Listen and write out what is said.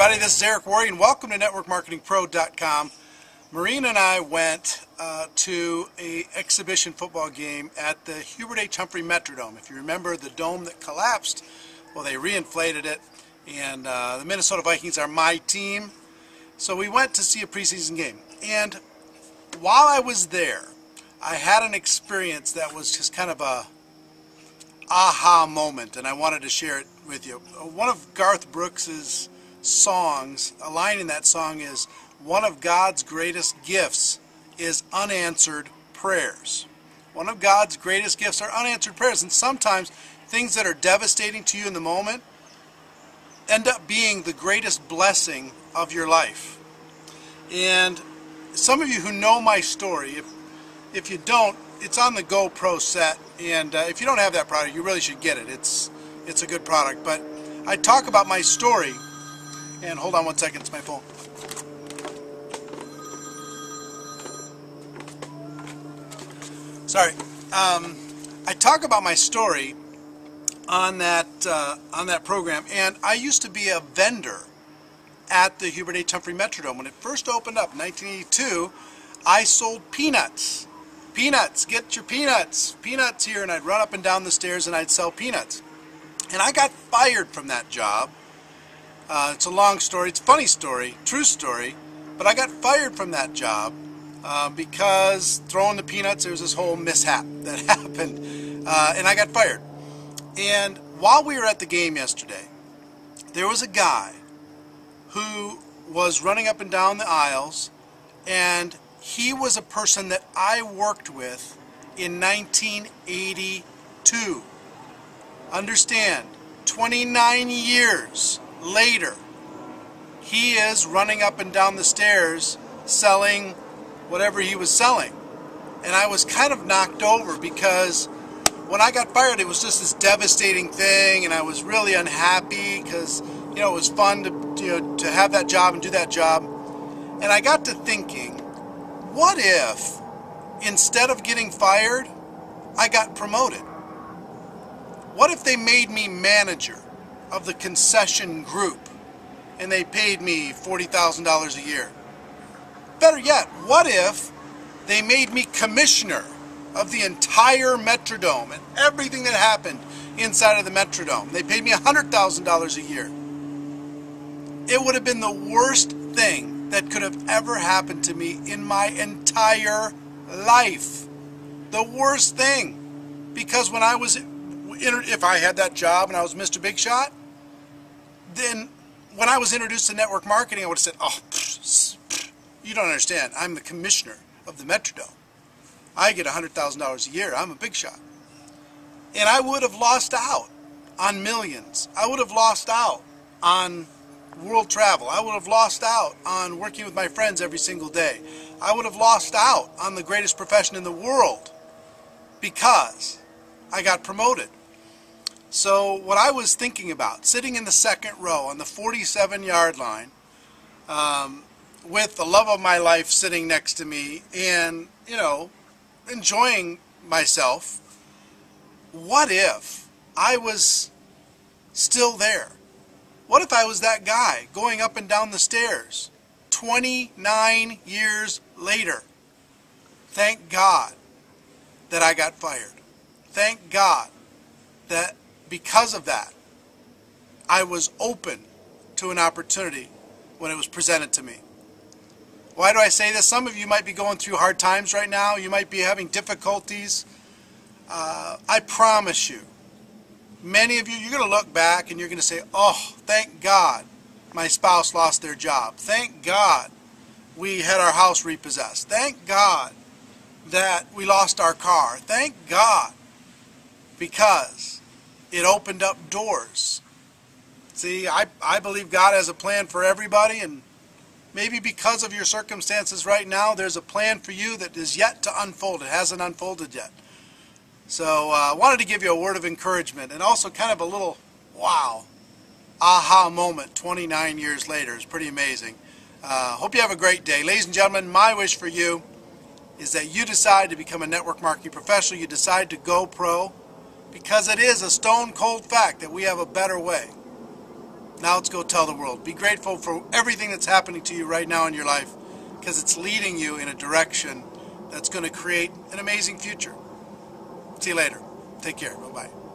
everybody, this is Eric Worre and welcome to NetworkMarketingPro.com. Maureen and I went to an exhibition football game at the Hubert H. Humphrey Metrodome. If you remember the dome that collapsed, well, they reinflated it, and the Minnesota Vikings are my team. So we went to see a preseason game, and while I was there, I had an experience that was just kind of a aha moment, and I wanted to share it with you. One of Garth Brooks's songs, a line in that song is, "One of God's greatest gifts is unanswered prayers." One of God's greatest gifts are unanswered prayers, and sometimes things that are devastating to you in the moment end up being the greatest blessing of your life. And some of you who know my story, if you don't, it's on the GoPro set, and if you don't have that product, you really should get it. It's a good product. But I talk about my story, and hold on one second, it's my phone. Sorry. I talk about my story on that program, and I used to be a vendor at the Hubert H. Humphrey Metrodome. When it first opened up in 1982, I sold peanuts. Peanuts, get your peanuts. Peanuts here, and I'd run up and down the stairs and I'd sell peanuts. And I got fired from that job. It's a long story, it's a funny story, true story, but I got fired from that job because throwing the peanuts, there was this whole mishap that happened, and I got fired. And while we were at the game yesterday, there was a guy who was running up and down the aisles, and he was a person that I worked with in 1982. Understand, 29 years later, he is running up and down the stairs selling whatever he was selling. And I was kind of knocked over because when I got fired, it was just this devastating thing, and I was really unhappy because, you know, it was fun to have that job and do that job. And I got to thinking, what if instead of getting fired, I got promoted? What if they made me manager of the concession group and they paid me $40,000 a year? Better yet, what if they made me commissioner of the entire Metrodome and everything that happened inside of the Metrodome? They paid me $100,000 a year. It would have been the worst thing that could have ever happened to me in my entire life. The worst thing. Because when I was, if I had that job and I was Mr. Big Shot, then when I was introduced to network marketing, I would have said, "Oh, you don't understand. I'm the commissioner of the Metrodome. I get $100,000 a year. I'm a big shot." And I would have lost out on millions. I would have lost out on world travel. I would have lost out on working with my friends every single day. I would have lost out on the greatest profession in the world because I got promoted. So what I was thinking about, sitting in the second row on the 47-yard line with the love of my life sitting next to me and, you know, enjoying myself, what if I was still there? What if I was that guy going up and down the stairs 29 years later? Thank God that I got fired. Thank God that because of that, I was open to an opportunity when it was presented to me. Why do I say this? Some of you might be going through hard times right now. You might be having difficulties. I promise you, many of you, you're going to look back and you're going to say, "Oh, thank God my spouse lost their job. Thank God we had our house repossessed. Thank God that we lost our car. Thank God," because it opened up doors. See, I believe God has a plan for everybody, and maybe because of your circumstances right now, there's a plan for you that is yet to unfold. It hasn't unfolded yet. So I wanted to give you a word of encouragement and also kind of a little, wow, aha moment 29 years later. It's pretty amazing. Hope you have a great day. Ladies and gentlemen, my wish for you is that you decide to become a network marketing professional. You decide to go pro, because it is a stone cold fact that we have a better way. Now let's go tell the world. Be grateful for everything that's happening to you right now in your life, because it's leading you in a direction that's going to create an amazing future. See you later. Take care. Bye-bye.